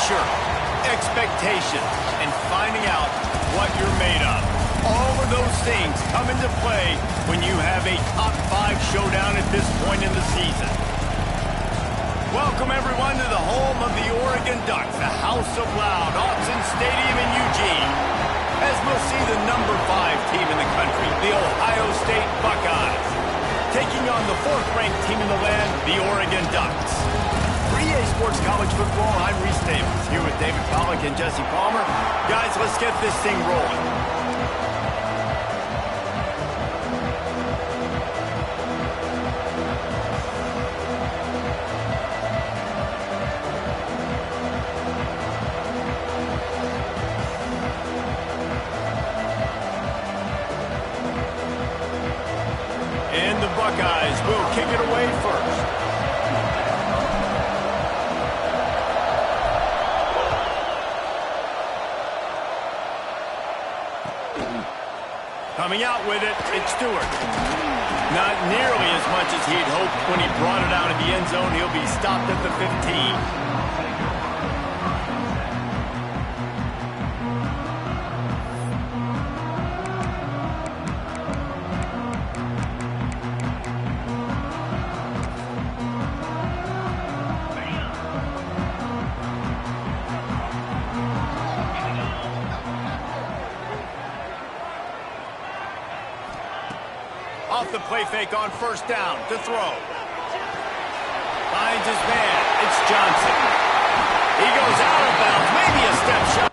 pressure, expectation, and finding out what you're made of. All of those things come into play when you have a top 5 showdown at this point in the season. Welcome, everyone, to the home of the Oregon Ducks, the House of Loud, Autzen Stadium in Eugene, as we'll see the number 5 team in the country, the Ohio State Buckeyes, taking on the 4th-ranked team in the land, the Oregon Ducks. For EA Sports College Football, I'm Reese Davis, here with David Pollack and Jesse Palmer. Guys, let's get this thing rolling. And the Buckeyes will kick it away first. Coming out with it, it's Stewart. Not nearly as much as he'd hoped when he brought it out of the end zone. He'll be stopped at the 15. Off the play fake on first down to throw. Finds his man. It's Johnson. He goes out of bounds. Maybe a step shot.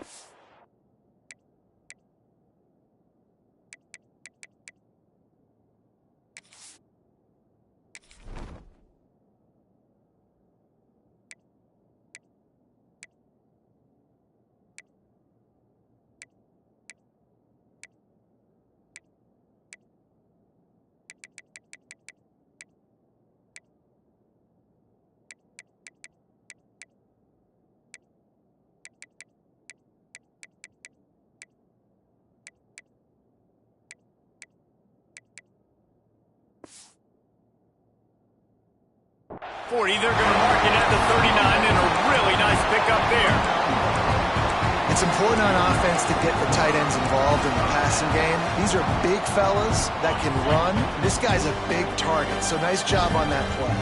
They're going to mark it at the 39, and a really nice pickup there. It's important on offense to get the tight ends involved in the passing game. These are big fellas that can run. This guy's a big target, so nice job on that play.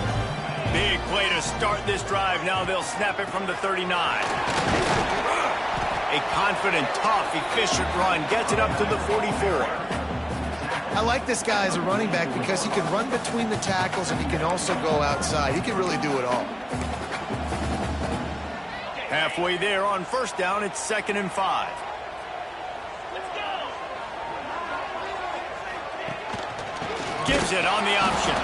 Big play to start this drive. Now they'll snap it from the 39. A confident, tough, efficient run gets it up to the 44. I like this guy as a running back because he can run between the tackles and he can also go outside. He can really do it all. Halfway there on first down, it's 2nd and 5. Let's go. Gives it on the option.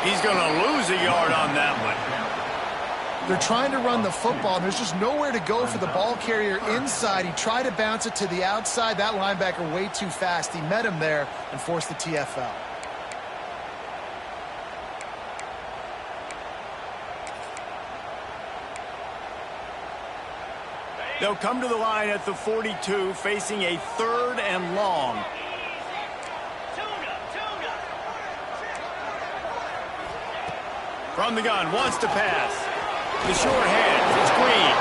He's going to lose a yard on that one. They're trying to run the football, and there's just nowhere to go for the ball carrier inside. He tried to bounce it to the outside. That linebacker way too fast. He met him there and forced the TFL. They'll come to the line at the 42, facing a 3rd and long. From the gun, wants to pass. The short hands, it's Green.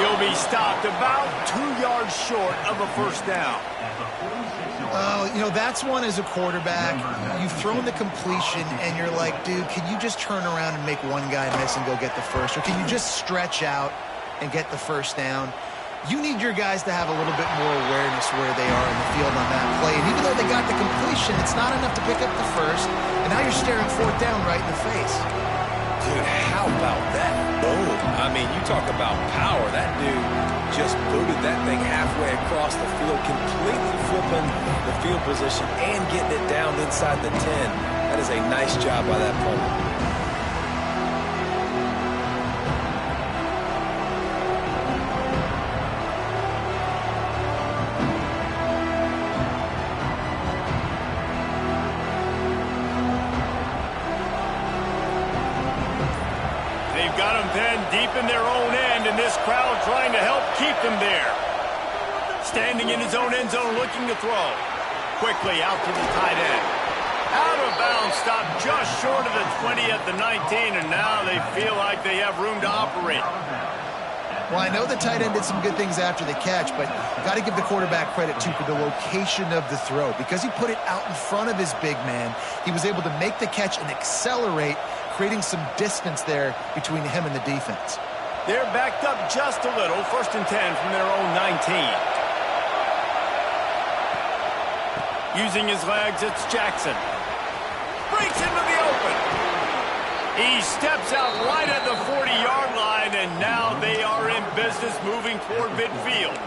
He'll be stopped about 2 yards short of a first down. Oh, you know, that's one as a quarterback. You've thrown the completion, and you're like, dude, can you just turn around and make one guy miss and go get the first? Or can you just stretch out and get the first down? You need your guys to have a little bit more awareness where they are in the field on that play. And even though they got the completion, it's not enough to pick up the first. And now you're staring 4th down right in the face. Dude, how about that? Boom. I mean, you talk about power. That dude just booted that thing halfway across the field, completely flipping the field position and getting it down inside the 10. That is a nice job by that punter. Got them then deep in their own end, and this crowd trying to help keep them there. Standing in his own end zone looking to throw. Quickly out to the tight end. Out of bounds, stopped just short of the 20 at the 19, and now they feel like they have room to operate. Well, I know the tight end did some good things after the catch, but got to give the quarterback credit, too, for the location of the throw. Because he put it out in front of his big man, he was able to make the catch and accelerate, creating some distance there between him and the defense. They're backed up just a little. 1st and 10 from their own 19. Using his legs, it's Jackson. Breaks into the open. He steps out right at the 40-yard line, and now they are in business moving toward midfield.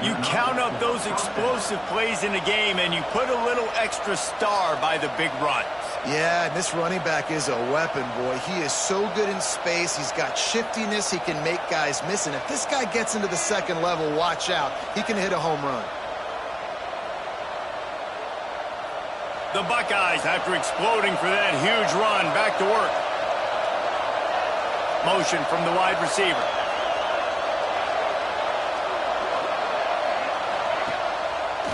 You count up those explosive plays in a game, and you put a little extra star by the big runs. Yeah, and this running back is a weapon, boy. He is so good in space. He's got shiftiness. He can make guys miss. And if this guy gets into the second level, watch out. He can hit a home run. The Buckeyes, after exploding for that huge run, back to work. Motion from the wide receiver.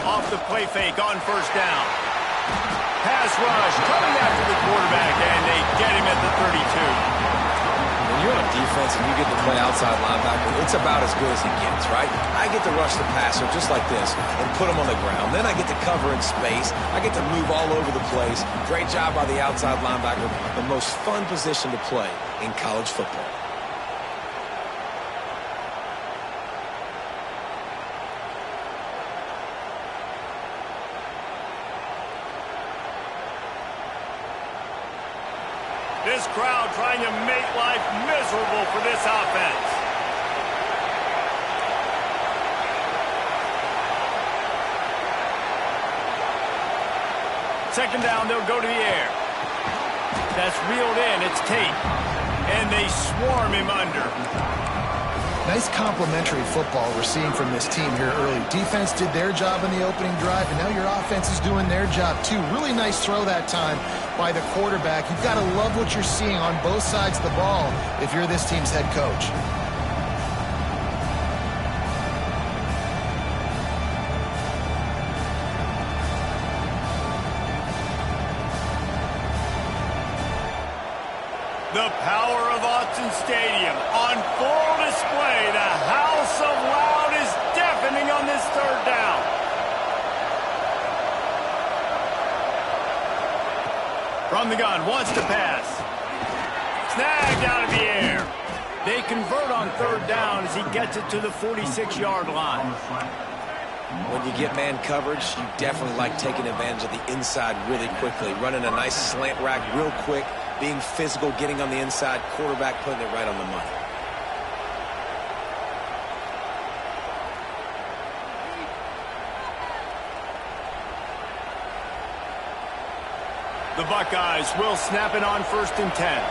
Off the play fake on 1st down. Pass rush coming after the quarterback, and they get him at the 32. When you're on defense and you get to play outside linebacker, it's about as good as it gets, right? I get to rush the passer just like this and put him on the ground. Then I get to cover in space. I get to move all over the place. Great job by the outside linebacker. The most fun position to play in college football. This crowd trying to make life miserable for this offense. Second down, they'll go to the air. That's reeled in. It's Tate. And they swarm him under. Nice complementary football we're seeing from this team here early. Defense did their job in the opening drive, and now your offense is doing their job too. Really nice throw that time by the quarterback. You've got to love what you're seeing on both sides of the ball if you're this team's head coach. The power of Autzen Stadium on full display. The House of Loud is deafening on this 3rd down. From the gun, wants to pass. Snagged out of the air. They convert on 3rd down as he gets it to the 46-yard line. When you get man coverage, you definitely like taking advantage of the inside really quickly. Running a nice slant rack real quick. Being physical, getting on the inside, quarterback putting it right on the money. The Buckeyes will snap it on 1st and 10.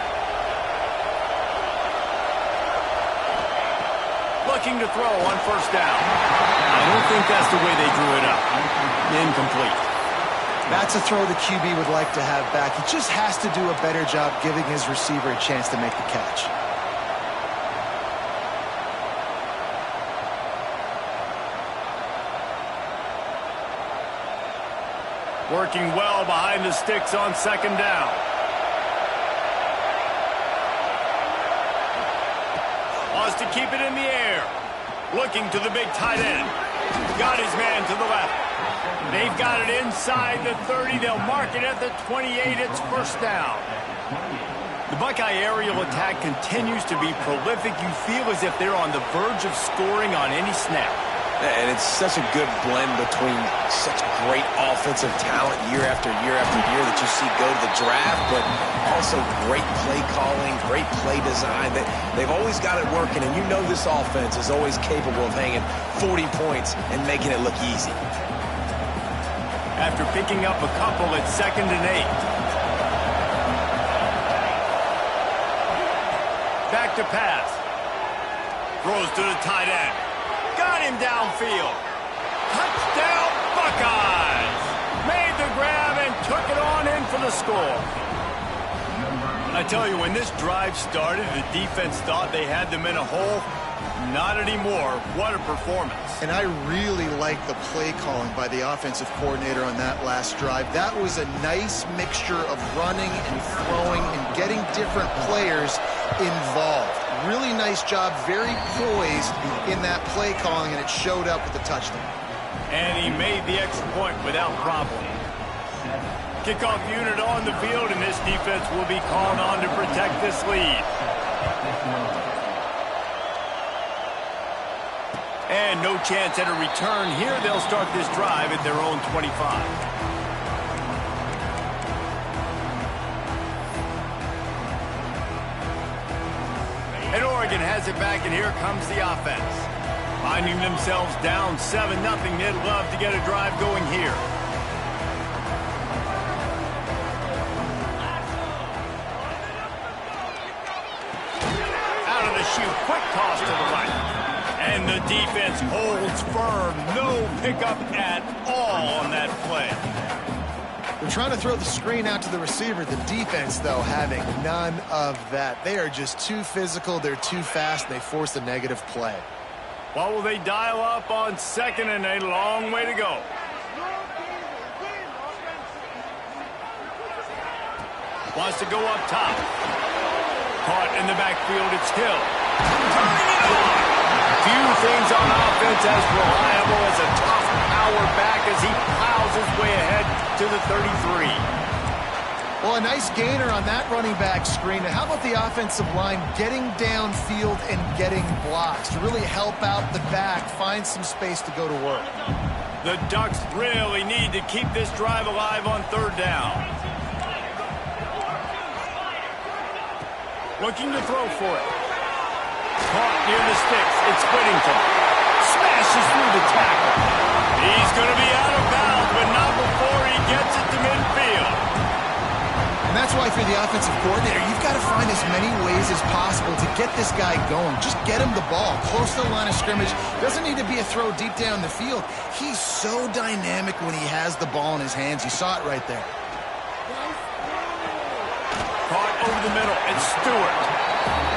Looking to throw on 1st down. I don't think that's the way they drew it up. Incomplete. That's a throw the QB would like to have back. He just has to do a better job giving his receiver a chance to make the catch. Working well behind the sticks on 2nd down. Wants to keep it in the air. Looking to the big tight end. Got his man to the left. They've got it inside the 30. They'll mark it at the 28. It's 1st down. The Buckeye aerial attack continues to be prolific. You feel as if they're on the verge of scoring on any snap. And it's such a good blend between such great offensive talent year after year after year that you see go to the draft, but also great play calling, great play design. They've always got it working, and you know this offense is always capable of hanging 40 points and making it look easy. After picking up a couple at 2nd and 8. Back to pass. Throws to the tight end. Got him downfield. Touchdown Buckeyes. Made the grab and took it on in for the score. I tell you, when this drive started, the defense thought they had them in a hole. Not anymore. What a performance. And I really like the play calling by the offensive coordinator on that last drive. That was a nice mixture of running and throwing and getting different players involved. Really nice job, very poised in that play calling, and it showed up with the touchdown. And he made the extra point without problem. Kickoff unit on the field, and this defense will be called on to protect this lead. And no chance at a return here. They'll start this drive at their own 25. And Oregon has it back, and here comes the offense. Finding themselves down 7-0, they'd love to get a drive going here. Out of the chute, quick toss to the right. And the defense holds firm. No pickup at all on that play. They're trying to throw the screen out to the receiver. The defense, though, having none of that. They are just too physical. They're too fast. They force the negative play. What will they dial up on second and a long way to go? Wants to go up top. Caught in the backfield. It's Hill. Turning it on. Few things on offense as reliable as a tough power back as he plows his way ahead to the 33. Well, a nice gainer on that running back screen. And how about the offensive line getting downfield and getting blocks to really help out the back, find some space to go to work? The Ducks really need to keep this drive alive on third down. Looking to throw for it. Caught near the sticks. It's Whittington. Smashes through the tackle. He's going to be out of bounds, but not before he gets it to midfield. And that's why, if you're the offensive coordinator, you've got to find as many ways as possible to get this guy going. Just get him the ball close to the line of scrimmage. Doesn't need to be a throw deep down the field. He's so dynamic when he has the ball in his hands. You saw it right there. Caught over the middle. It's Stewart.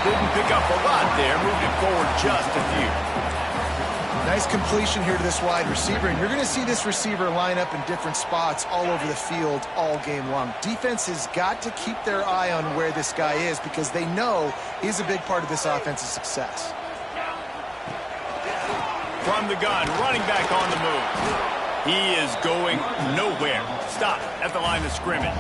Didn't pick up a lot there. Moved it forward just a few. Nice completion here to this wide receiver. And you're going to see this receiver line up in different spots all over the field all game long. Defense has got to keep their eye on where this guy is because they know he's a big part of this offense's success. From the gun, running back on the move. He is going nowhere. Stop at the line of scrimmage.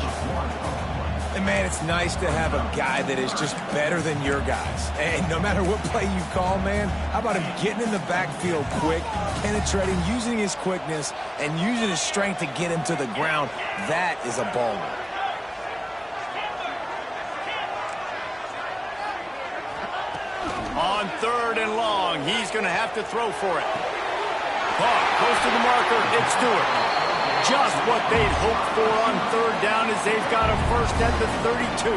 And, man, it's nice to have a guy that is just better than your guys. And no matter what play you call, man, how about him getting in the backfield quick, penetrating, using his quickness, and using his strength to get him to the ground. That is a baller. On third and long, he's going to have to throw for it. Caught, close to the marker, it's Stewart. Just what they'd hoped for on third down as they've got a first at the 32.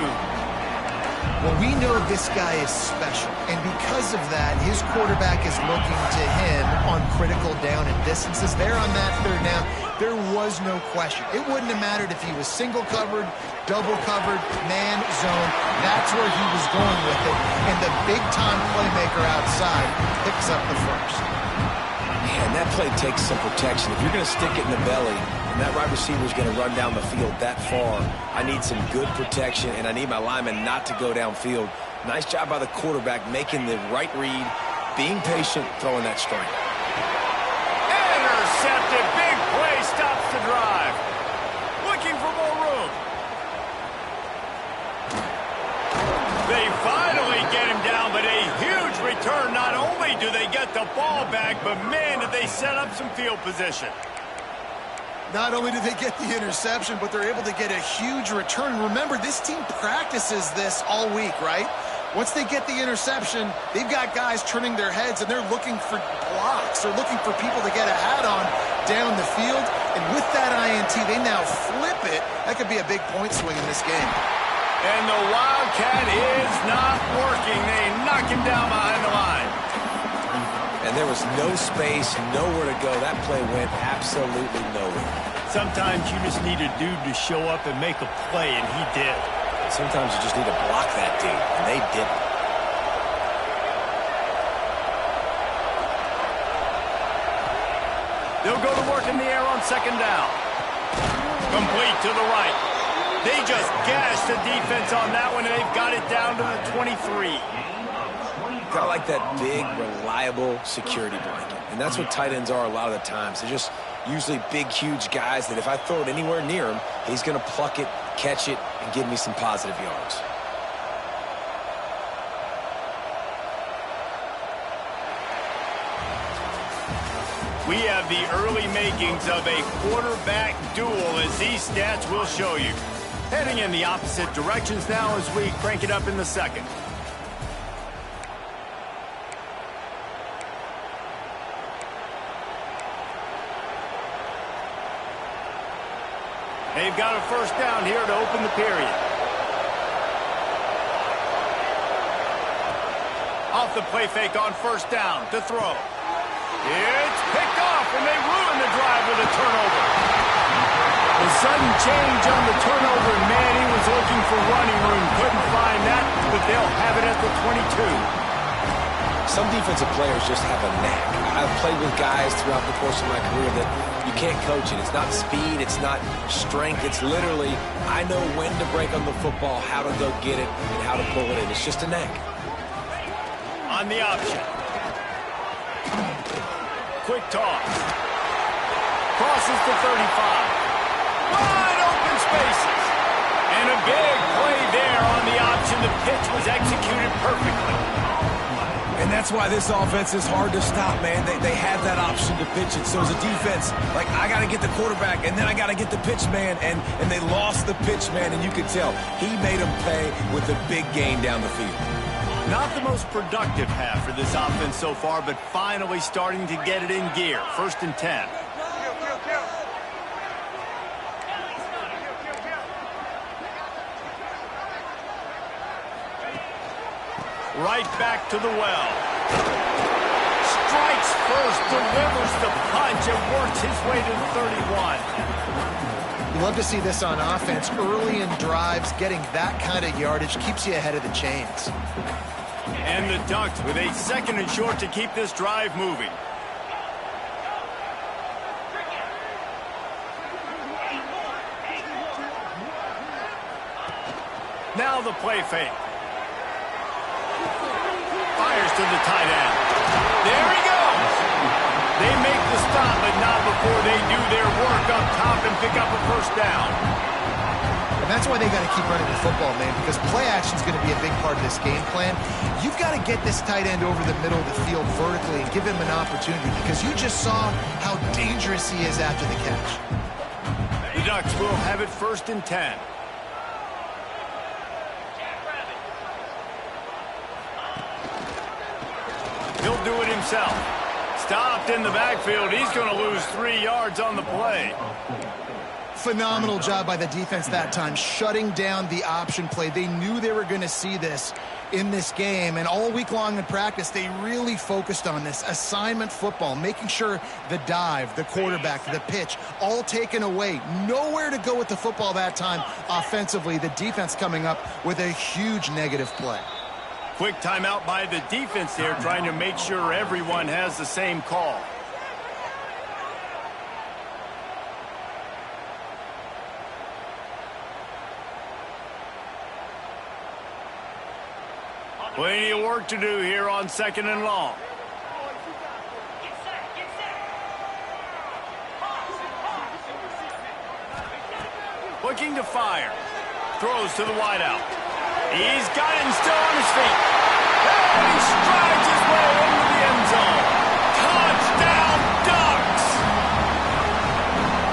Well, we know this guy is special, and because of that, his quarterback is looking to him on critical down and distances. There on that third down, there was no question. It wouldn't have mattered if he was single covered, double covered, man, zone. That's where he was going with it, and the big-time playmaker outside picks up the first. Man, that play takes some protection. If you're going to stick it in the belly and that wide receiver is going to run down the field that far, I need some good protection, and I need my lineman not to go downfield. Nice job by the quarterback making the right read, being patient, throwing that strike. Intercepted. Big play stops the drive. Looking for more room. They finally get him down, but a huge return. Not only do they get the ball back, but man, did they set up some field position. Not only did they get the interception, but they're able to get a huge return. Remember, this team practices this all week, right? Once they get the interception, they've got guys turning their heads, and they're looking for blocks. They're looking for people to get a hat on down the field. And with that INT, they now flip it. That could be a big point swing in this game. And the Wildcat is not working. They knock him down behind the line. And there was no space, nowhere to go. That play went absolutely nowhere. Sometimes you just need a dude to show up and make a play, and he did. Sometimes you just need to block that dude, and they didn't. They'll go to work in the air on second down. Complete to the right. They just gashed the defense on that one, and they've got it down to the 23. Got like that big, reliable security blanket. And that's what tight ends are a lot of the times. They're just usually big, huge guys that if I throw it anywhere near him, he's going to pluck it, catch it, and give me some positive yards. We have the early makings of a quarterback duel, as these stats will show you. Heading in the opposite directions now as we crank it up in the second. They've got a first down here to open the period. Off the play fake on first down to throw. It's picked off, and they ruin the drive with a turnover. The sudden change on the turnover, man, he was looking for running room. Couldn't find that, but they'll have it at the 22. Some defensive players just have a knack. I've played with guys throughout the course of my career that you can't coach it. It's not speed, it's not strength. It's literally, I know when to break on the football, how to go get it, and how to pull it in. It's just a knack. On the option. Quick toss. Crosses the 35. Wide open spaces. And a big play there on the option. The pitch was executed perfectly. And that's why this offense is hard to stop, man. They have that option to pitch it. So as a defense, like, I got to get the quarterback, and then I got to get the pitch man, and they lost the pitch man, and you could tell he made them pay with a big gain down the field. Not the most productive half for this offense so far, but finally starting to get it in gear. 1st and 10. Right back to the well. Strikes first, delivers the punch, and works his way to the 31. You love to see this on offense. Early in drives, getting that kind of yardage keeps you ahead of the chains. And the Ducks with a 2nd and short to keep this drive moving. Now the play fake. Fires to the tight end. There he goes. They make the stop, but not before they do their work up top and pick up a first down. And that's why they got to keep running the football, man, because play action is going to be a big part of this game plan. You've got to get this tight end over the middle of the field vertically and give him an opportunity, because you just saw how dangerous he is after the catch. The Ducks will have it 1st and 10. He'll do it himself. Stopped in the backfield. He's going to lose 3 yards on the play. Phenomenal job by the defense that time, shutting down the option play. They knew they were going to see this in this game, and all week long in practice, they really focused on this assignment football, making sure the dive, the quarterback, the pitch, all taken away. Nowhere to go with the football that time offensively. The defense coming up with a huge negative play. Quick timeout by the defense there, trying to make sure everyone has the same call. Plenty of work to do here on 2nd and long. Looking to fire. Throws to the wideout. He's got it and still on his feet. And he strides his way into the end zone. Touchdown, Ducks!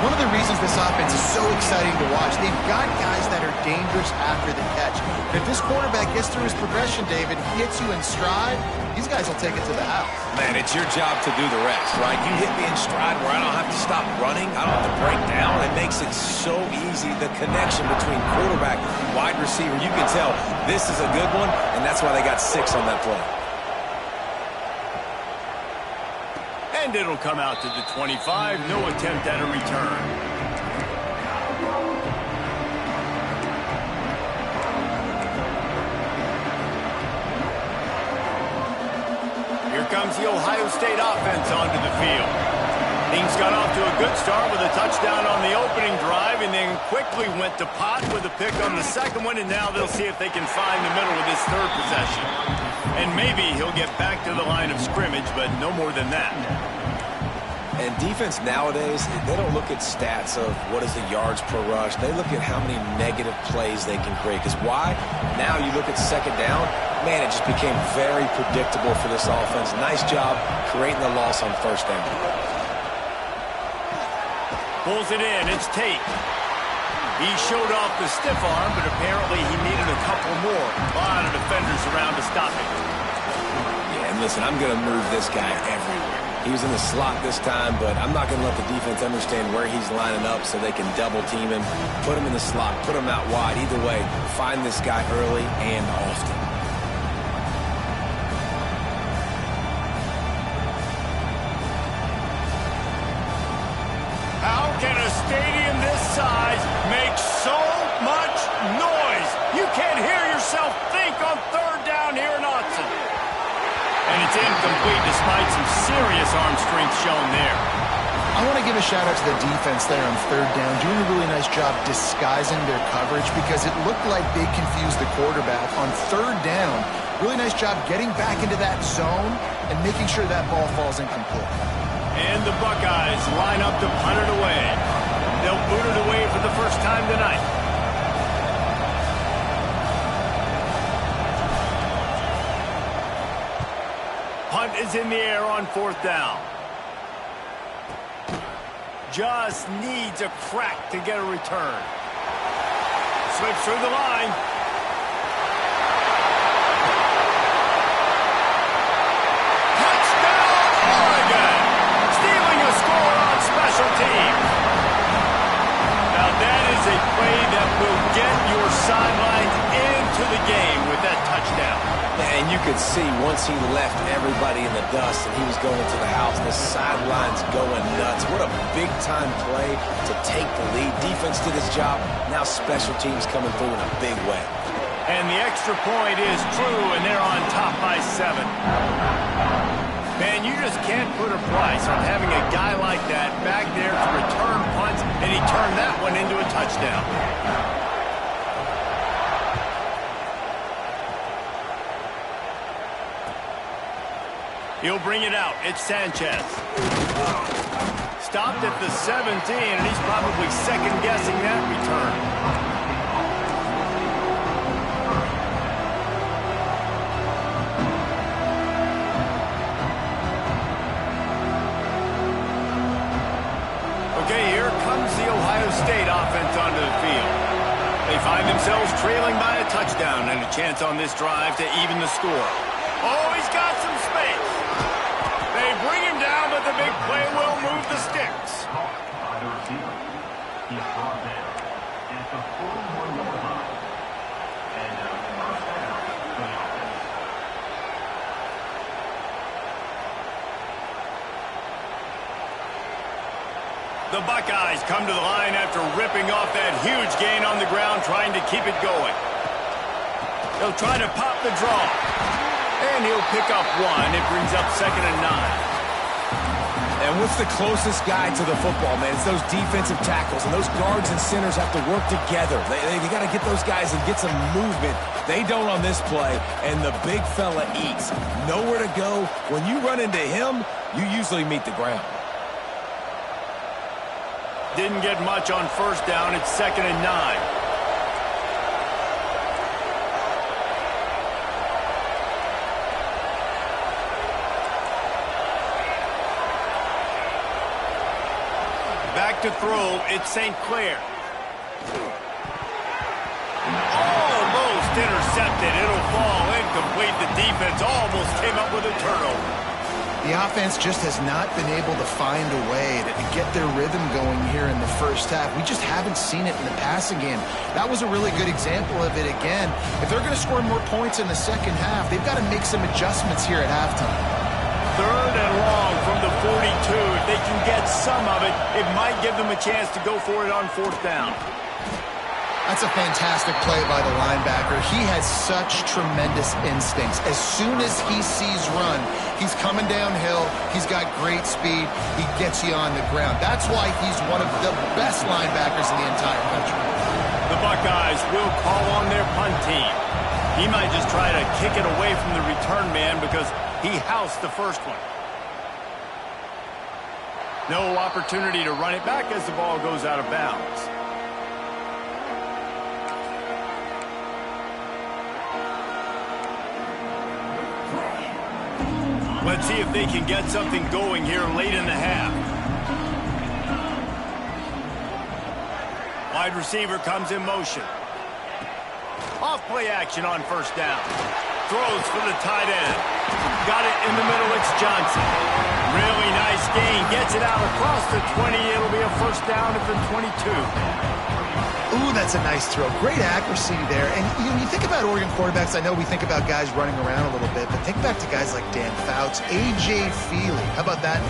One of the reasons this offense is so exciting to watch, they've got guys that are dangerous after the catch. If this quarterback gets through his progression, David, hits you in stride, these guys will take it to the house. Man, it's your job to do the rest, right? You hit me in stride where I don't have to stop running. I don't have to break down. It makes it so easy, the connection between quarterback and wide receiver. You can tell this is a good one, and that's why they got 6 on that play. And it'll come out to the 25. No attempt at a return. Here comes the Ohio State offense onto the field. Things got off to a good start with a touchdown on the opening drive and then quickly went to pot with a pick on the second one, and now they'll see if they can find the middle with this third possession. And maybe he'll get back to the line of scrimmage, but no more than that. And defense nowadays, they don't look at stats of what is the yards per rush. They look at how many negative plays they can create. Because why? Now you look at second down, man, it just became very predictable for this offense. Nice job creating the loss on first down. Pulls it in. It's Tate. He showed off the stiff arm, but apparently he needed a couple more. A lot of defenders around to stop him. Yeah, and listen, I'm going to move this guy everywhere. He was in the slot this time, but I'm not going to let the defense understand where he's lining up so they can double team him, put him in the slot, put him out wide. Either way, find this guy early and often. How can a stadium this size make so much noise? You can't hear yourself think on third down here in Autzen. And it's incomplete despite some serious arm strength shown there. I want to give a shout out to the defense there on third down, doing a really nice job disguising their coverage because it looked like they confused the quarterback on third down. Really nice job getting back into that zone and making sure that ball falls incomplete. And the Buckeyes line up to punt it away. They'll boot it away for the first time tonight. Punt is in the air on fourth down. Just needs a crack to get a return. Slips through the line. Touchdown, Oregon! Stealing a score on special teams. Now that is a play that will get your sidelines into the game with that touchdown. And you could see once he left everybody in the dust and he was going to the house, the sidelines going nuts. What a big-time play to take the lead. Defense did his job. Now special teams coming through in a big way. And the extra point is true, and they're on top by 7. Man, you just can't put a price on having a guy like that back there to return punts, and he turned that one into a touchdown. He'll bring it out. It's Sanchez. Stopped at the 17, and he's probably second-guessing that return. Okay, here comes the Ohio State offense onto the field. They find themselves trailing by a touchdown and a chance on this drive to even the score. Oh, he's got some space. They bring him down, but the big play will move the sticks. The Buckeyes come to the line after ripping off that huge gain on the ground, trying to keep it going. They'll try to pop the draw. And he'll pick up one. It brings up 2nd and 9. And what's the closest guy to the football, man? It's those defensive tackles, and those guards and centers have to work together. They got to get those guys and get some movement. They don't on this play, and the big fella eats. Nowhere to go. When you run into him, you usually meet the ground. Didn't get much on first down. It's 2nd and 9. Back to throw, it's St. Clair. Almost intercepted. It'll fall incomplete. The defense almost came up with a turnover. The offense just has not been able to find a way to get their rhythm going here in the first half. We just haven't seen it in the passing game. That was a really good example of it again. If they're going to score more points in the second half, they've got to make some adjustments here at halftime. 3rd and long from the 42. If they can get some of it, it might give them a chance to go for it on 4th down. That's a fantastic play by the linebacker. He has such tremendous instincts. As soon as he sees run, he's coming downhill. He's got great speed. He gets you on the ground. That's why he's one of the best linebackers in the entire country. The Buckeyes will call on their punt team. He might just try to kick it away from the return man because he housed the first one. No opportunity to run it back as the ball goes out of bounds. Let's see if they can get something going here late in the half. Wide receiver comes in motion. Off play action on first down. Throws for the tight end. Got it in the middle. It's Johnson. Really nice gain. Gets it out across the 20. It'll be a first down at the 22. Ooh, that's a nice throw. Great accuracy there. And you think about Oregon quarterbacks, I know we think about guys running around a little bit, but think back to guys like Dan Fouts, A.J. Feely. How about that?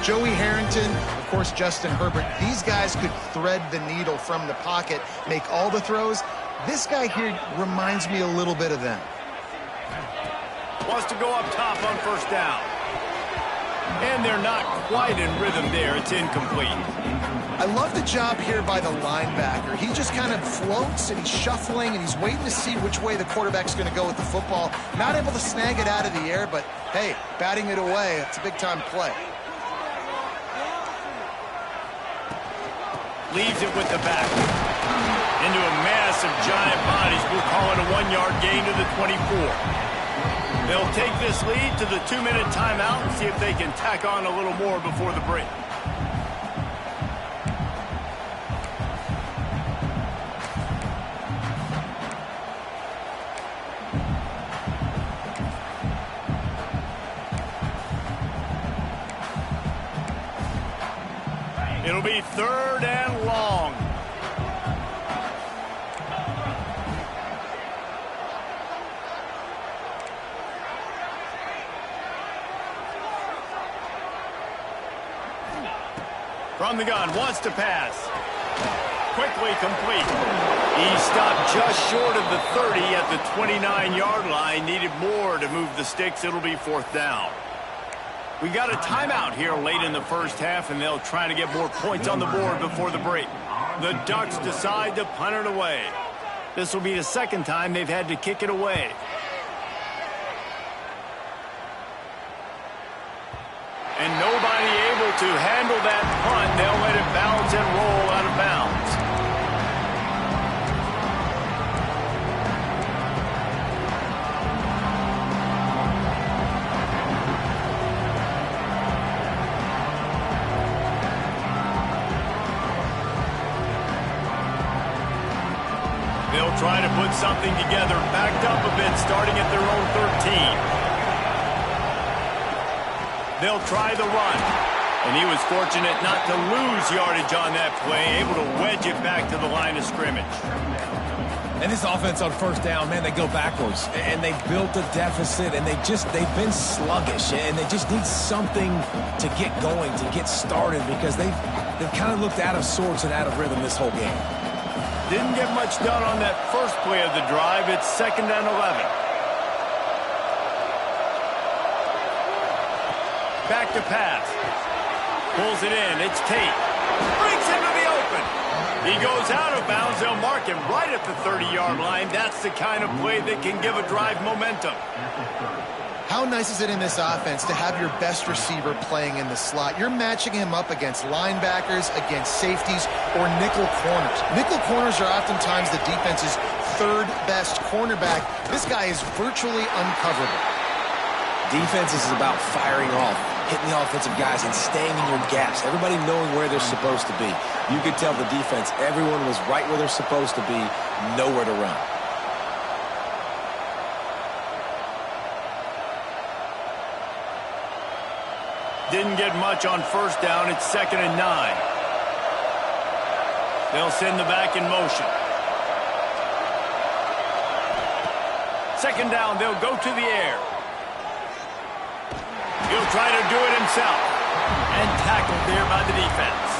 Joey Harrington, of course, Justin Herbert. These guys could thread the needle from the pocket, make all the throws. This guy here reminds me a little bit of them. Wants to go up top on first down. And they're not quite in rhythm there. It's incomplete. I love the job here by the linebacker. He just kind of floats and he's shuffling and he's waiting to see which way the quarterback's going to go with the football. Not able to snag it out of the air, but hey, batting it away, it's a big-time play. Leaves it with the back. Into a mass of giant bodies. We'll call it a 1-yard gain to the 24. They'll take this lead to the 2-minute timeout and see if they can tack on a little more before the break. It'll be 3rd and long. From the gun, wants to pass. Quickly complete. He stopped just short of the 30 at the 29-yard line. Needed more to move the sticks. It'll be 4th down. We got a timeout here late in the first half, and they'll try to get more points on the board before the break. The Ducks decide to punt it away. This will be the second time they've had to kick it away. And nobody able to handle that punt. They'll let it bounce and roll out of bounds. They'll try to put something together, backed up a bit, starting at their own 13. They'll try the run. And he was fortunate not to lose yardage on that play, able to wedge it back to the line of scrimmage. And this offense on first down, man, they go backwards. And they built a deficit, and they've been sluggish. And they just need something to get going, to get started, because they've kind of looked out of sorts and out of rhythm this whole game. Didn't get much done on that first play of the drive. It's 2nd and 11. Back to pass. Pulls it in. It's Tate. Brings him to the open. He goes out of bounds. They'll mark him right at the 30-yard line. That's the kind of play that can give a drive momentum. How nice is it in this offense to have your best receiver playing in the slot? You're matching him up against linebackers, against safeties, or nickel corners. Nickel corners are oftentimes the defense's 3rd best cornerback. This guy is virtually uncoverable. Defense is about firing off, hitting the offensive guys, and staying in your gaps. Everybody knowing where they're supposed to be. You could tell the defense, everyone was right where they're supposed to be, nowhere to run. Didn't get much on first down. It's 2nd and 9. They'll send the back in motion. 2nd down, they'll go to the air. He'll try to do it himself. And tackled there by the defense.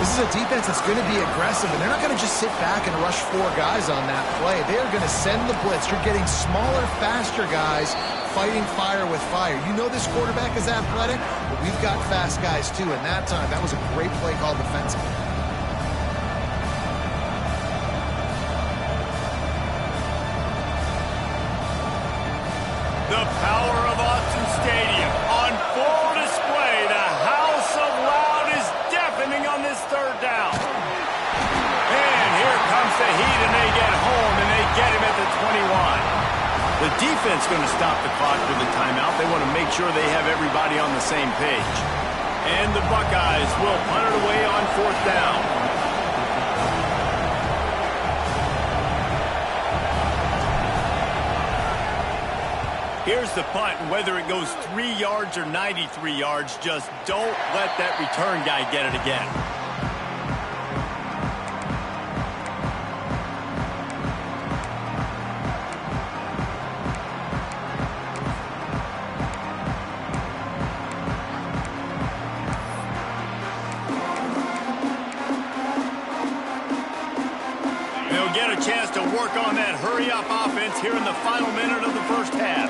This is a defense that's going to be aggressive, and they're not going to just sit back and rush 4 guys on that play. They are going to send the blitz. You're getting smaller, faster guys fighting fire with fire. You know this quarterback is athletic, but we've got fast guys too. And that time, that was a great play call defensively. The power of Autzen Stadium on full display. The house of loud is deafening on this third down. And here comes the heat, and they get home, and they get him at the 21. The defense going to stop the clock with a timeout. They want to make sure they have everybody on the same page. And the Buckeyes will punt it away on 4th down. Here's the punt, and whether it goes 3 yards or 93 yards, just don't let that return guy get it again. They'll get a chance to work on that hurry-up offense here in the final minute of the first half.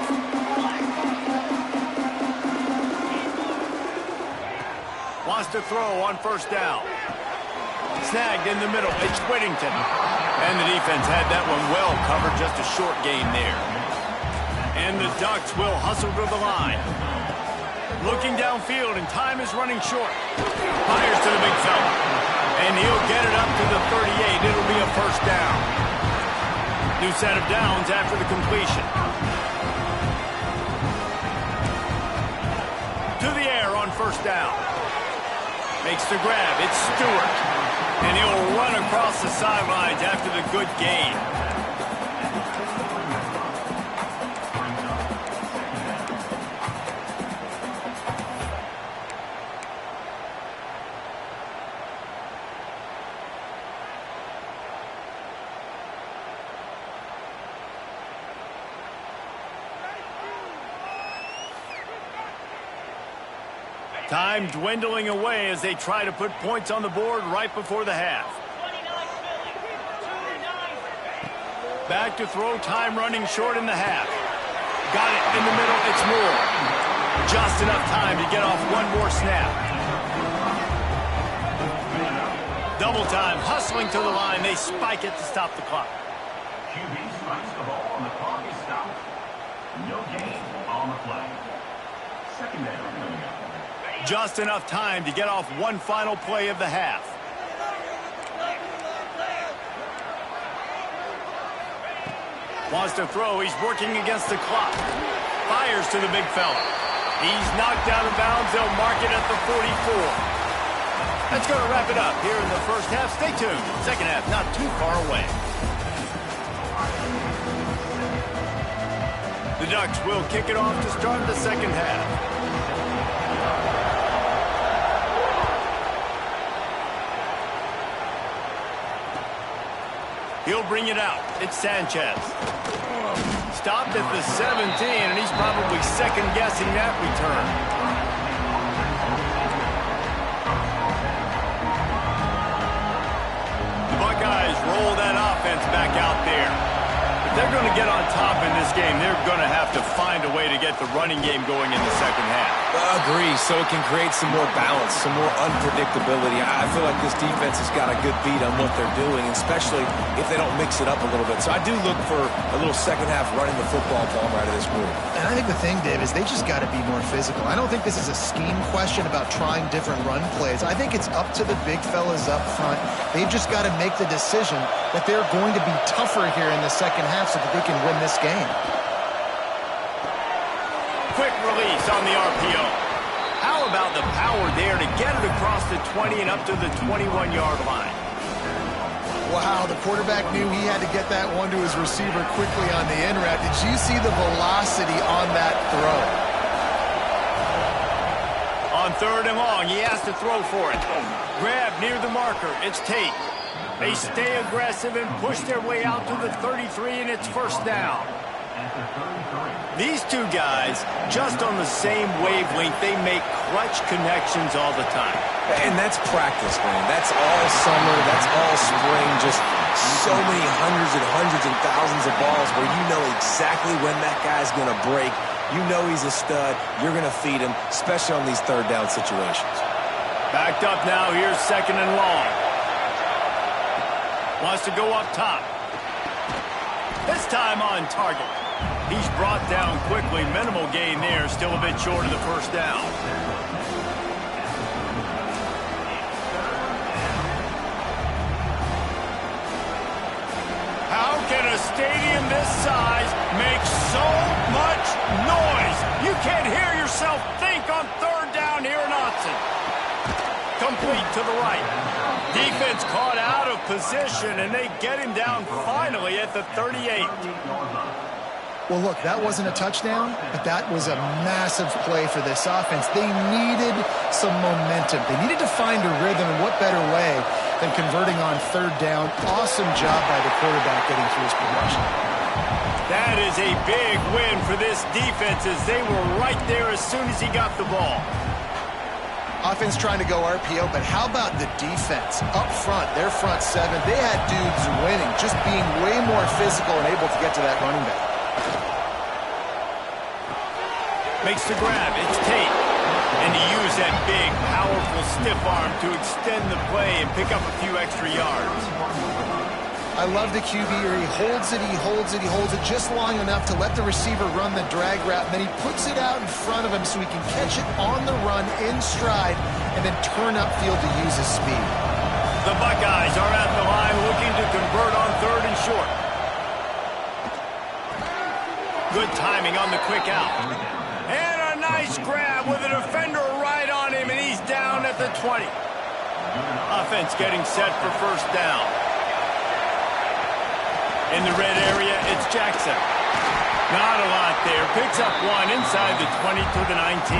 Wants to throw on 1st down. Snagged in the middle. It's Whittington. And the defense had that one well covered. Just a short gain there. And the Ducks will hustle to the line. Looking downfield, and time is running short. Fires to the big fella. And he'll get it up to the 38. It'll be a 1st down. New set of downs after the completion. To the air on 1st down. Makes the grab. It's Stewart. And he'll run across the sidelines after the good gain. Time dwindling away as they try to put points on the board right before the half. Back to throw, time running short in the half. Got it in the middle, it's Moore. Just enough time to get off one more snap. Double time, hustling to the line. They spike it to stop the clock. QB strikes the ball and the clock is stopped. No gain on the play. Second down coming up. Just enough time to get off one final play of the half. Wants to throw. He's working against the clock. Fires to the big fella. He's knocked out of bounds. They'll mark it at the 44. That's going to wrap it up here in the first half. Stay tuned. Second half not too far away. The Ducks will kick it off to start the second half. He'll bring it out. It's Sanchez. Stopped at the 17, and he's probably second-guessing that return. The Buckeyes roll that offense back out there. If they're going to get on top in this game, they're going to have to find a way to get the running game going in the second half. Agree, so it can create some more balance, some more unpredictability. I feel like this defense has got a good beat on what they're doing, especially if they don't mix it up a little bit. So I do look for a little second half running the football ball right of this move. And I think the thing, Dave, is they just got to be more physical. I don't think this is a scheme question about trying different run plays. I think it's up to the big fellas up front. They've just got to make the decision that they're going to be tougher here in the second half so that they can win this game. Quick release on the RPO. How about the power there to get it across the 20 and up to the 21-yard line? Wow, the quarterback knew he had to get that one to his receiver quickly on the in route. Did you see the velocity on that throw? On 3rd and long, he has to throw for it. Grab near the marker. It's Tate. They stay aggressive and push their way out to the 33, and it's 1st down. at the 33. These two guys, just on the same wavelength, they make clutch connections all the time. And that's practice, man. That's all summer. That's all spring. Just so many hundreds and thousands of balls where you know exactly when that guy's going to break. You know he's a stud. You're going to feed him, especially on these third down situations. Backed up now. Here's second and long. Wants to go up top. This time on target. He's brought down quickly. Minimal gain there. Still a bit short of the first down. How can a stadium this size make so much noise? You can't hear yourself think on third down here in Austin. Complete to the right. Defense caught out of position, and they get him down finally at the 38. Well, look, that wasn't a touchdown, but that was a massive play for this offense. They needed some momentum. They needed to find a rhythm, and what better way than converting on third down. Awesome job by the quarterback getting through his progression. That is a big win for this defense as they were right there as soon as he got the ball. Offense trying to go RPO, but how about the defense? Up front, their front seven, they had dudes winning, just being way more physical and able to get to that running back. Makes the grab. It's Tate. And to use that big, powerful stiff arm to extend the play and pick up a few extra yards. I love the QB here. He holds it, he holds it, he holds it just long enough to let the receiver run the drag route, and then he puts it out in front of him so he can catch it on the run in stride and then turn upfield to use his speed. The Buckeyes are at the line looking to convert on third and short. Good timing on the quick out. And a nice grab with a defender right on him, and he's down at the 20. Offense getting set for first down. In the red area, it's Jackson. Not a lot there. Picks up one inside the 20 to the 19.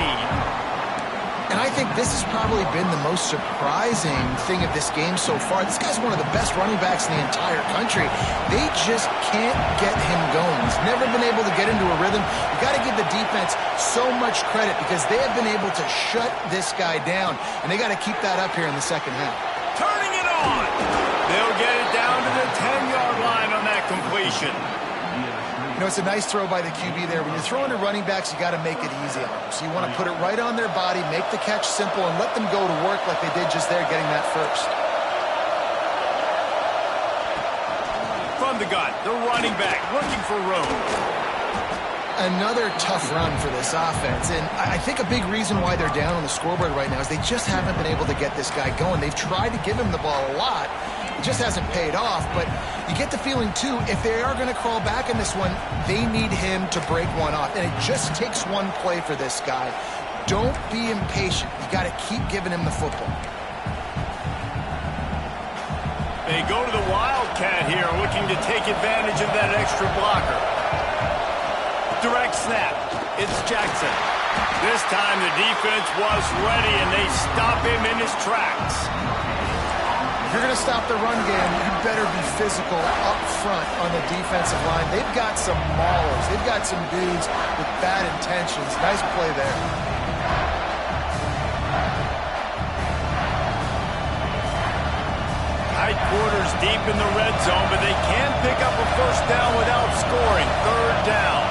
And I think this has probably been the most surprising thing of this game so far. This guy's one of the best running backs in the entire country. They just can't get him going. He's never been able to get into a rhythm. You got to give the defense so much credit because they have been able to shut this guy down, and they got to keep that up here in the second half. Turning it on. They'll get it down to the 10-yard line on that completion. You know, it's a nice throw by the QB there. When you're throwing to running backs, you got to make it easy on them. So you want to put it right on their body, make the catch simple, and let them go to work like they did just there, getting that first. From the gun, the running back looking for room. Another tough run for this offense, and I think a big reason why they're down on the scoreboard right now is they just haven't been able to get this guy going. They've tried to give him the ball a lot. It just hasn't paid off, but you get the feeling, too, if they are going to crawl back in this one, they need him to break one off, and it just takes one play for this guy. Don't be impatient. You got to keep giving him the football. They go to the Wildcat here, looking to take advantage of that extra blocker. Direct snap. It's Jackson. This time the defense was ready, and they stop him in his tracks. If you're going to stop the run game, you better be physical up front on the defensive line. They've got some maulers. They've got some dudes with bad intentions. Nice play there. Tight quarters deep in the red zone, but they can pick up a first down without scoring. Third down.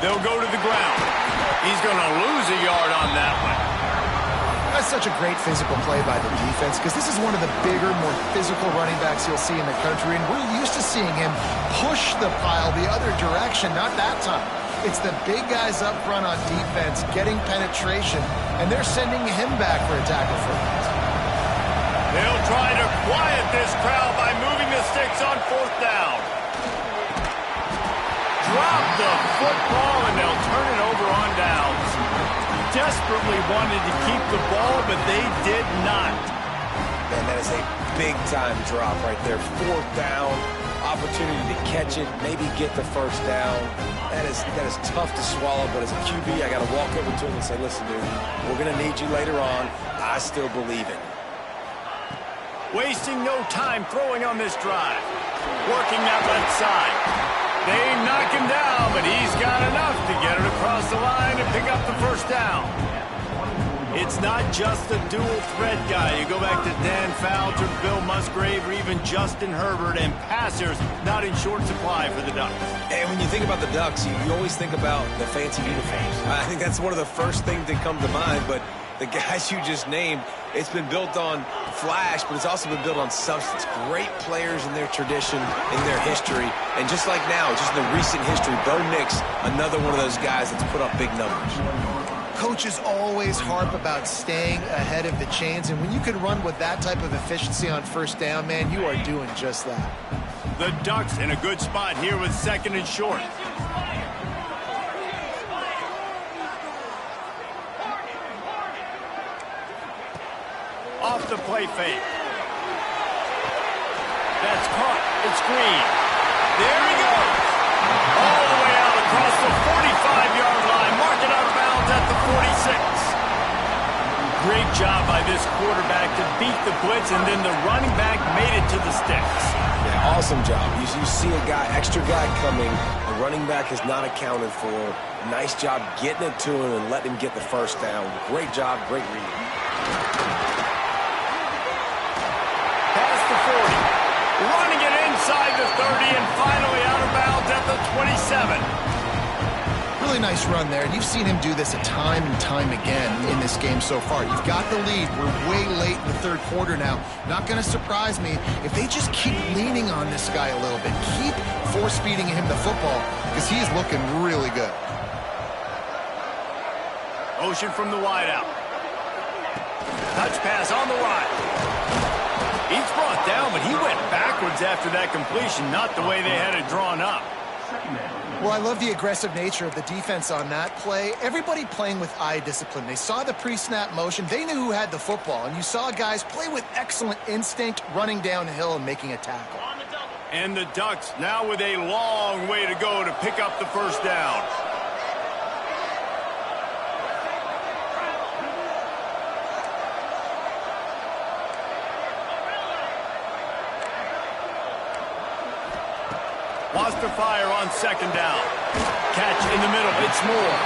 They'll go to the ground. He's going to lose a yard on that one. That's such a great physical play by the defense because this is one of the bigger, more physical running backs you'll see in the country, and we're used to seeing him push the pile the other direction. Not that time. It's the big guys up front on defense getting penetration, and they're sending him back for a tackle for it. They'll try to quiet this crowd by moving the sticks on fourth down. Drop the football, and they'll turn it over on downs. Desperately wanted to keep the ball, but they did not. Man, that is a big-time drop right there. Fourth down, opportunity to catch it, maybe get the first down. That is tough to swallow, but as a QB, I got to walk over to him and say, listen, dude, we're going to need you later on. I still believe it. Wasting no time throwing on this drive. Working that left side. They knock across the line and pick up the first down. It's not just a dual threat guy. You go back to Dan Fowler, Bill Musgrave, or even Justin Herbert, and passers not in short supply for the Ducks. And when you think about the Ducks, you always think about the fancy uniforms. I think that's one of the first things that come to mind, but the guys you just named, it's been built on flash, but it's also been built on substance. Great players in their tradition, in their history, and just like now, just in the recent history, Bo Nix, another one of those guys that's put up big numbers. Coaches always harp about staying ahead of the chains, and when you can run with that type of efficiency on first down, man, you are doing just that. The Ducks in a good spot here with second and short. Off the play fake. That's caught. It's Green. There he goes. All the way out across the 45-yard line. Mark it out of bounds at the 46. Great job by this quarterback to beat the blitz, and then the running back made it to the sticks. Yeah, awesome job. You see a guy, extra guy coming. The running back is not accounted for. Nice job getting it to him and letting him get the first down. Great job, great read. Past the 40. Running it inside the 30 and finally out of bounds at the 27. Really nice run there. You've seen him do this a time and time again in this game so far. You've got the lead. We're way late in the third quarter now. Not going to surprise me if they just keep leaning on this guy a little bit. Keep force-feeding him the football because he's looking really good. Motion from the wideout. Touch pass on the right. He's brought down, but he went backwards after that completion, not the way they had it drawn up. Well, I love the aggressive nature of the defense on that play. Everybody playing with eye discipline. They saw the pre-snap motion. They knew who had the football, and you saw guys play with excellent instinct, running downhill and making a tackle. And the Ducks now with a long way to go to pick up the first down. Wants to fire on second down. Catch in the middle. It's Moore.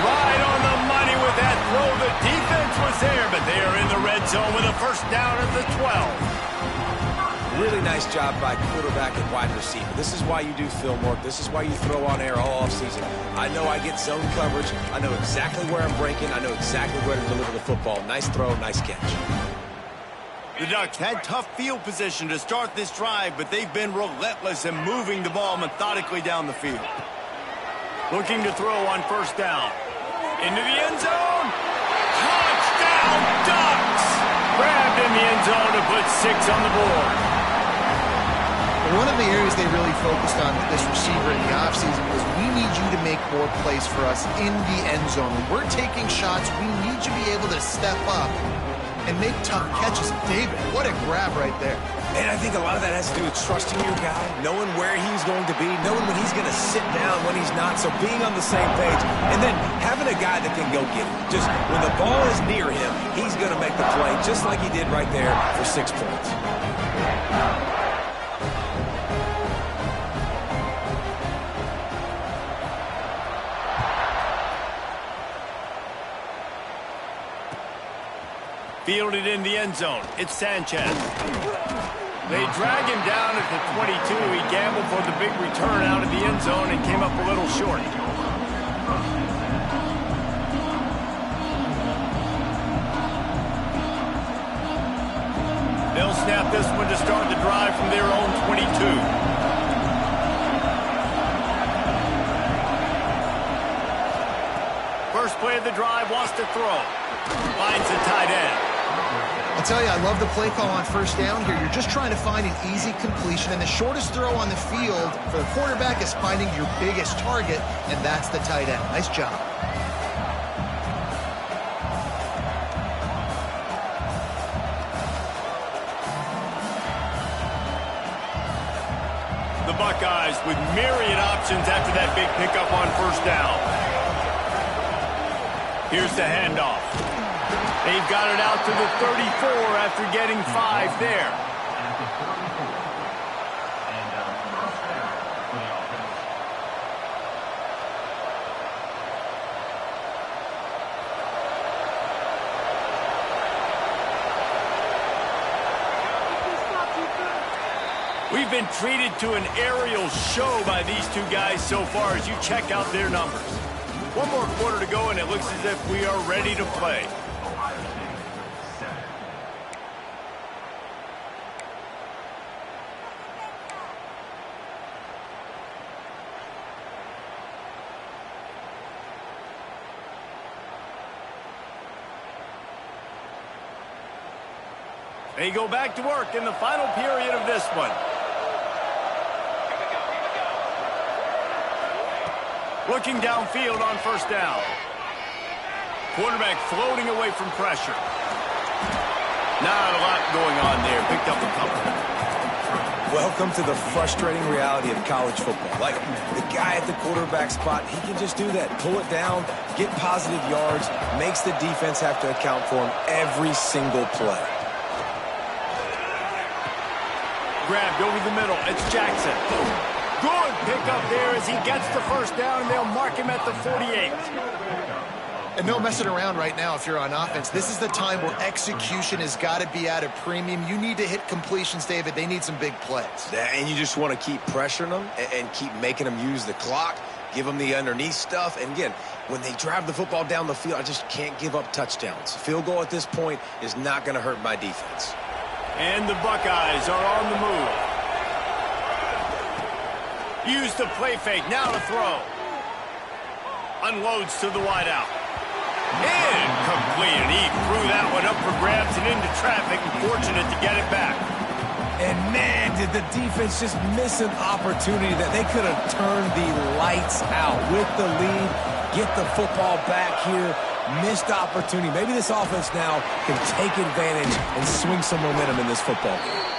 Right on the money with that throw. The defense was there, but they are in the red zone with a first down at the 12. Really nice job by quarterback and wide receiver. This is why you do film work. This is why you throw on air all offseason. I know I get zone coverage. I know exactly where I'm breaking. I know exactly where to deliver the football. Nice throw, nice catch. The Ducks had tough field position to start this drive, but they've been relentless in moving the ball methodically down the field. Looking to throw on first down. Into the end zone. Touchdown, Ducks! Grabbed in the end zone to put 6 on the board. One of the areas they really focused on with this receiver in the offseason was we need you to make more plays for us in the end zone. When we're taking shots, we need you to be able to step up and make tough catches. David, what a grab right there. And I think a lot of that has to do with trusting your guy, knowing where he's going to be, knowing when he's going to sit down, when he's not, so being on the same page, and then having a guy that can go get it. Just when the ball is near him, he's going to make the play, just like he did right there for 6 points. Fielded in the end zone. It's Sanchez. They drag him down at the 22. He gambled for the big return out of the end zone and came up a little short. They'll snap this one to start the drive from their own 22. First play of the drive, wants to throw. Finds the tight end. I'll tell you, I love the play call on first down here. You're just trying to find an easy completion, and the shortest throw on the field for the quarterback is finding your biggest target, and that's the tight end. Nice job. The Buckeyes with myriad options after that big pickup on first down. Here's the handoff. They've got it out to the 34 after getting 5 there. We've been treated to an aerial show by these two guys so far as you check out their numbers. One more quarter to go, and it looks as if we are ready to play. They go back to work in the final period of this one. Looking downfield on first down. Quarterback floating away from pressure. Not a lot going on there. Picked up a couple. Welcome to the frustrating reality of college football. Like, the guy at the quarterback spot, he can just do that. Pull it down, get positive yards, makes the defense have to account for him every single play. Grabbed over the middle. It's Jackson. Good pickup there as he gets the first down, and they'll mark him at the 48. And no messing around right now if you're on offense. This is the time where execution has got to be at a premium. You need to hit completions, David. They need some big plays. And you just want to keep pressuring them and keep making them use the clock, give them the underneath stuff. And again, when they drive the football down the field, I just can't give up touchdowns. Field goal at this point is not going to hurt my defense. And the Buckeyes are on the move. Use the play fake. Now to throw. Unloads to the wideout. Incomplete. And he threw that one up for grabs and into traffic. Fortunate to get it back. And man, did the defense just miss an opportunity that they could have turned the lights out with the lead. Get the football back here. Missed opportunity. Maybe this offense now can take advantage and swing some momentum in this football game.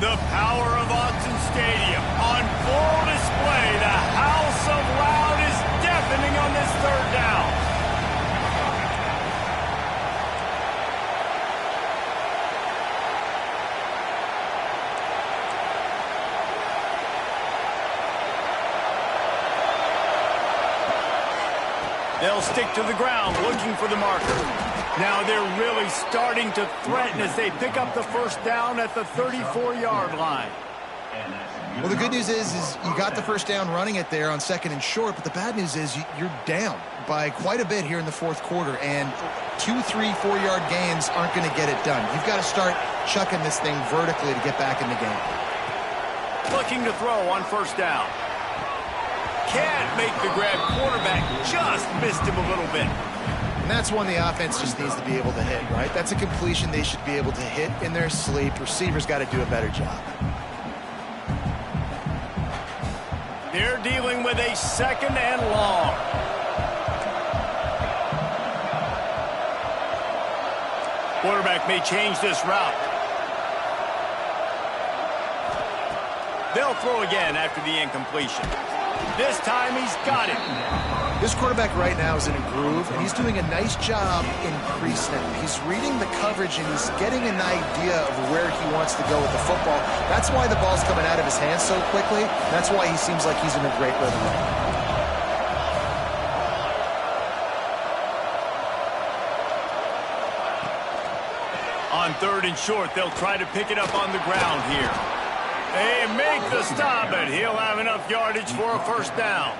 The power of Autzen Stadium on full display. The House of Loud is deafening on this third down. They'll stick to the ground looking for the marker. Now they're really starting to threaten as they pick up the first down at the 34-yard line. Well, the good news is you got the first down running it there on second and short, but the bad news is you're down by quite a bit here in the fourth quarter, and 2, 3, 4-yard gains aren't going to get it done. You've got to start chucking this thing vertically to get back in the game. Looking to throw on first down. Can't make the grab. Quarterback just missed him a little bit. And that's one the offense just needs to be able to hit, right? That's a completion they should be able to hit in their sleep. Receivers got to do a better job. They're dealing with a second and long. Quarterback may change this route. They'll throw again after the incompletion. This time he's got it. This quarterback right now is in a groove, and he's doing a nice job in pre-snap. He's reading the coverage, and he's getting an idea of where he wants to go with the football. That's why the ball's coming out of his hands so quickly. That's why he seems like he's in a great rhythm right now. On third and short, they'll try to pick it up on the ground here. They make the stop, but he'll have enough yardage for a first down.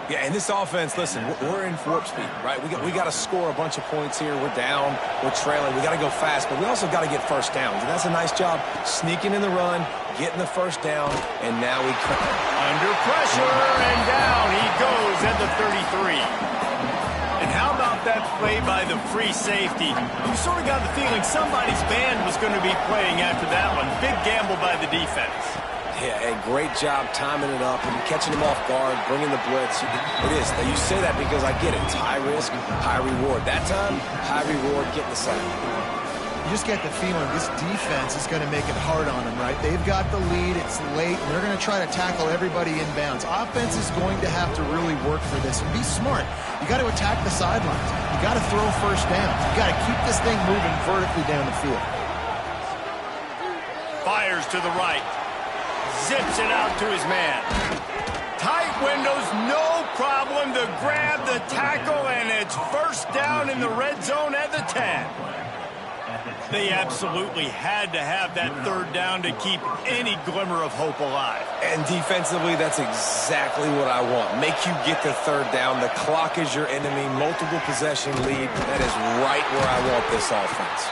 Yeah, and this offense, listen, we're in warp speed, right? We got to score a bunch of points here. We're down. We're trailing. We got to go fast, but we also got to get first downs. And that's a nice job sneaking in the run, getting the first down, and now we under pressure, and down he goes at the 33. And how about that play by the free safety? You sort of got the feeling somebody's band was going to be playing after that one. Big gamble by the defense. Yeah, and great job timing it up and catching him off guard, bringing the blitz. It is. Now, you say that because I get it. It's high risk, high reward. That time, high reward, getting the sack. You just get the feeling this defense is going to make it hard on them, right? They've got the lead. It's late, and they're going to try to tackle everybody inbounds. Offense is going to have to really work for this and be smart. You got to attack the sidelines. You got to throw first down. You got to keep this thing moving vertically down the field. Fires to the right. Zips it out to his man. Tight windows, no problem to grab the tackle, and it's first down in the red zone at the 10. They absolutely had to have that third down to keep any glimmer of hope alive. And defensively, that's exactly what I want. Make you get the third down. The clock is your enemy. Multiple possession lead. That is right where I want this offense.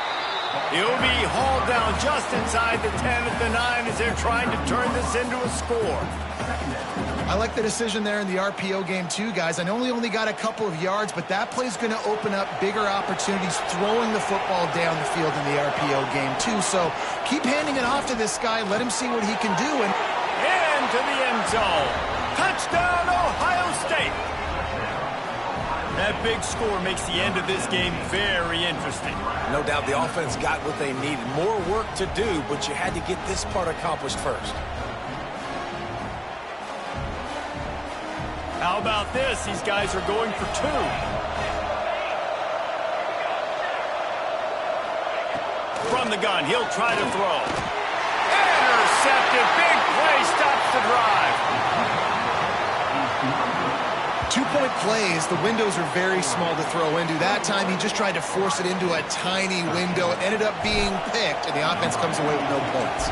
He'll be hauled down just inside the 10 at the 9 as they're trying to turn this into a score. I like the decision there in the RPO game too, guys. I know he only got a couple of yards, but that play's going to open up bigger opportunities throwing the football down the field in the RPO game too. So keep handing it off to this guy. Let him see what he can do. And into the end zone. Touchdown, Ohio State. That big score makes the end of this game very interesting. No doubt the offense got what they needed. More work to do, but you had to get this part accomplished first. How about this? These guys are going for 2. From the gun, he'll try to throw. Intercepted. Big play stops the drive. 2-point plays, the windows are very small to throw into. That time, he just tried to force it into a tiny window. It ended up being picked, and the offense comes away with no points.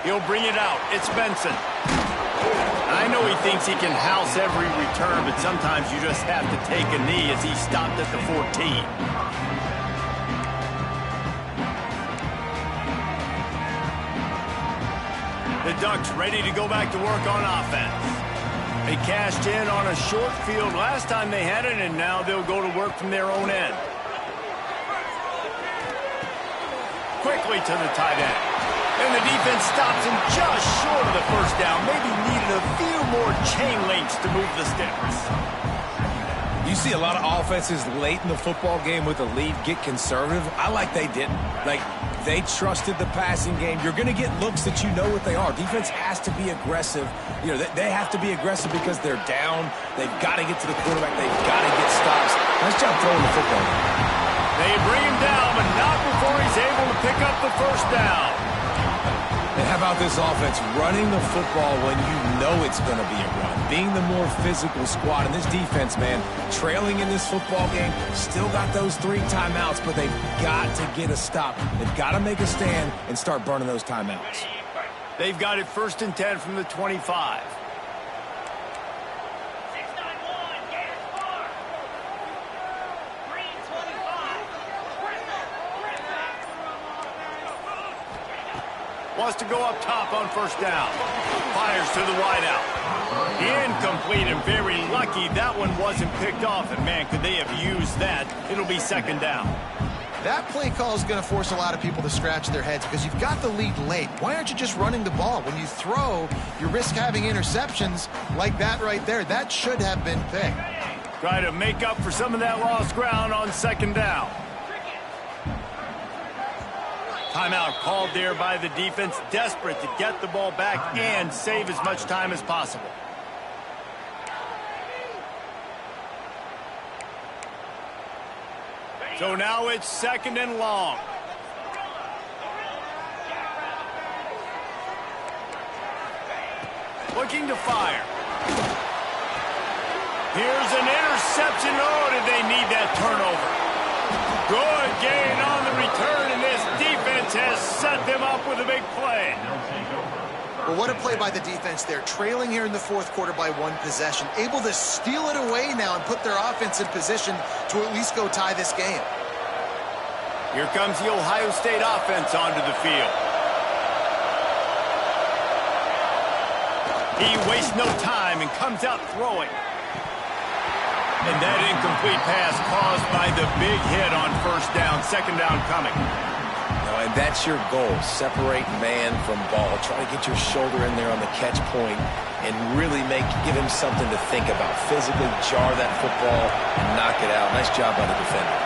He'll bring it out. It's Benson. I know he thinks he can house every return, but sometimes you just have to take a knee as he stopped at the 14. The Ducks ready to go back to work on offense. They cashed in on a short field last time they had it, and now they'll go to work from their own end. Quickly to the tight end. And the defense stops him just short of the first down. Maybe needed a few more chain links to move the sticks. You see a lot of offenses late in the football game with a lead get conservative. I like they didn't. Like, they trusted the passing game. You're going to get looks that you know what they are. Defense has to be aggressive. You know, they have to be aggressive because they're down. They've got to get to the quarterback. They've got to get stops. Nice job throwing the football. They bring him down, but not before he's able to pick up the first down. And how about this offense running the football when you know it's going to be a run? Being the more physical squad. And this defense, man, trailing in this football game, still got those 3 timeouts, but they've got to get a stop. They've got to make a stand and start burning those timeouts. They've got it 1st and 10 from the 25. Wants to go up top on first down. Fires to the wideout. Incomplete, and very lucky that one wasn't picked off. And, man, could they have used that? It'll be 2nd down. That play call is going to force a lot of people to scratch their heads because you've got the lead late. Why aren't you just running the ball? When you throw, you risk having interceptions like that right there. That should have been picked. Try to make up for some of that lost ground on 2nd down. Timeout called there by the defense, desperate to get the ball back and save as much time as possible. So now it's 2nd and long. Looking to fire. Here's an interception. Oh, did they need that turnover? Good gain on the return, and this defense has set them up with a big play. Well, what a play by the defense there. Trailing here in the 4th quarter by 1 possession. Able to steal it away now and put their offense in position to at least go tie this game. Here comes the Ohio State offense onto the field. He wastes no time and comes out throwing. And that incomplete pass caused by the big hit on first down. 2nd down coming. And that's your goal. Separate man from ball. Try to get your shoulder in there on the catch point and really give him something to think about. Physically jar that football and knock it out. Nice job by the defender.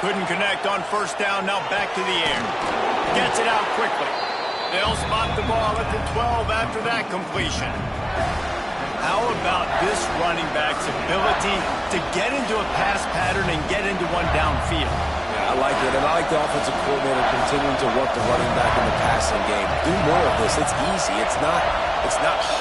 Couldn't connect on first down. Now back to the air. Gets it out quickly. They'll spot the ball at the 12 after that completion. How about this running back's ability to get into a pass pattern and get into one downfield? Yeah, I like it, and I like the offensive coordinator continuing to work the running back in the passing game. Do more of this. It's easy. It's not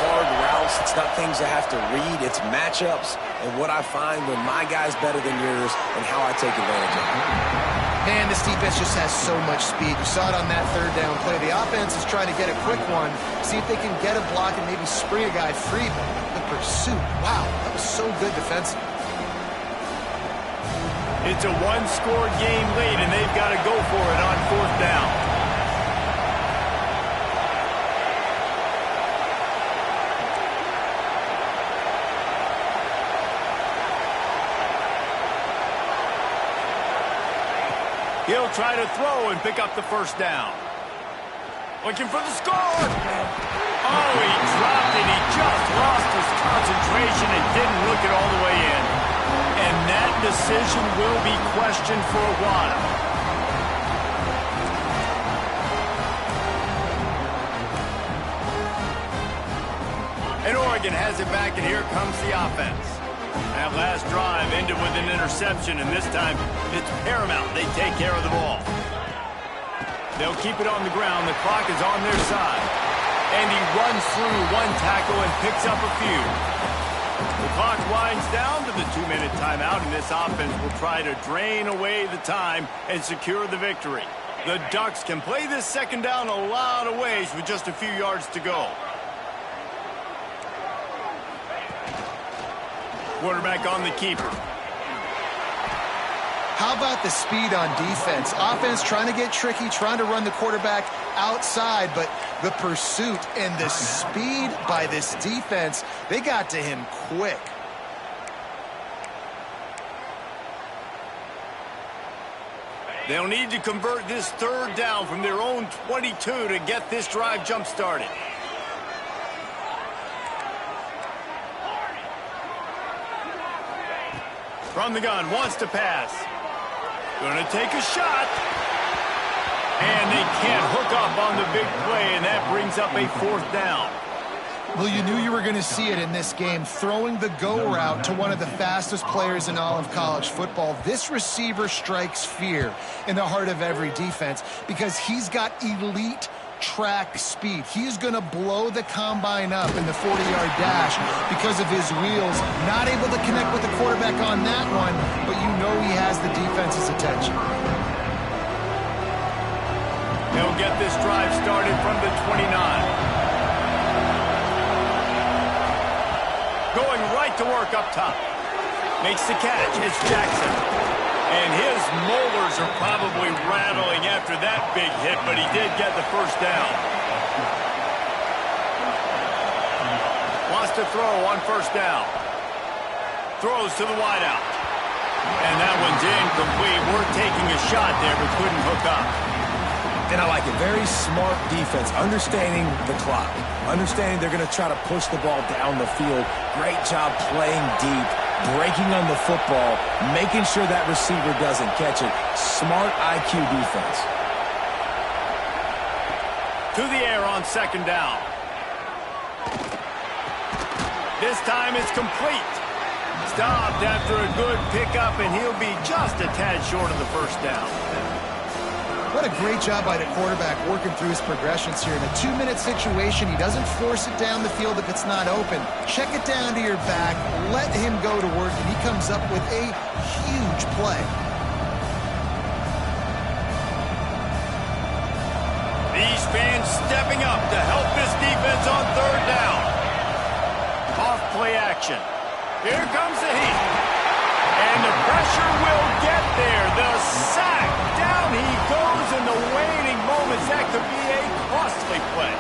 hard routes. It's not things I have to read. It's matchups and what I find when my guy's better than yours and how I take advantage of it. Man, this defense just has so much speed. You saw it on that third down play. The offense is trying to get a quick one, see if they can get a block and maybe spring a guy free. But the pursuit, wow, that was so good defensively. It's a one-score game lead, and they've got to go for it on fourth down. He'll try to throw and pick up the first down. Looking for the score. Oh, he dropped it. He just lost his concentration and didn't look it all the way in. And that decision will be questioned for a while. And Oregon has it back, and here comes the offense. That last drive ended with an interception, and this time it's paramount they take care of the ball. They'll keep it on the ground. The clock is on their side. And he runs through one tackle and picks up a few. The clock winds down to the 2-minute timeout, and this offense will try to drain away the time and secure the victory. The Ducks can play this second down a lot of ways with just a few yards to go. Quarterback on the keeper. How about the speed on defense? Offense trying to get tricky, trying to run the quarterback outside, but the pursuit and the speed by this defense, they got to him quick. They'll need to convert this third down from their own 22 to get this drive jump-started. From the gun, wants to pass. Gonna take a shot. And they can't hook up on the big play, and that brings up a fourth down. Well, you knew you were going to see it in this game, throwing the go route to one of the fastest players in all of college football. This receiver strikes fear in the heart of every defense because he's got elite track speed. He's going to blow the combine up in the 40-yard dash because of his wheels. Not able to connect with the quarterback on that one, but you know he has the defense's attention. They'll get this drive started from the 29. Going right to work up top. Makes the catch. It's Jackson. And his molars are probably rattling after that big hit, but he did get the first down. Wants to throw on first down. Throws to the wideout. And that one's incomplete. We're taking a shot there, but couldn't hook up. And I like it. Very smart defense, understanding the clock, understanding they're going to try to push the ball down the field. Great job playing deep, breaking on the football, making sure that receiver doesn't catch it. Smart IQ defense. To the air on second down. This time it's complete. Stopped after a good pickup, and he'll be just a tad short of the first down. What a great job by the quarterback working through his progressions here. In a 2-minute situation, he doesn't force it down the field if it's not open. Check it down to your back, let him go to work, and he comes up with a huge play. These fans stepping up to help this defense on third down. Off play action. Here comes the heat. And the pressure will get there. The sack. Down he goes in the waning moments. That could be a costly play.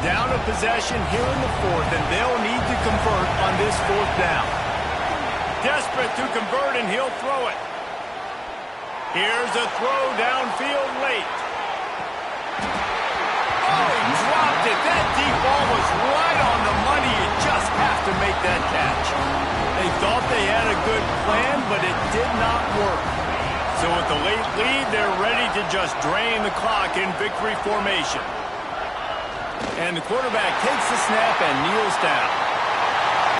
Down a possession here in the fourth, and they'll need to convert on this fourth down. Desperate to convert, and he'll throw it. Here's a throw downfield late. Oh, he dropped it. That deep ball was right on the money. You just have to make that catch. They thought they had a good plan, but it did not work. So with the late lead, they're ready to to just drain the clock in victory formation. And the quarterback takes the snap and kneels down.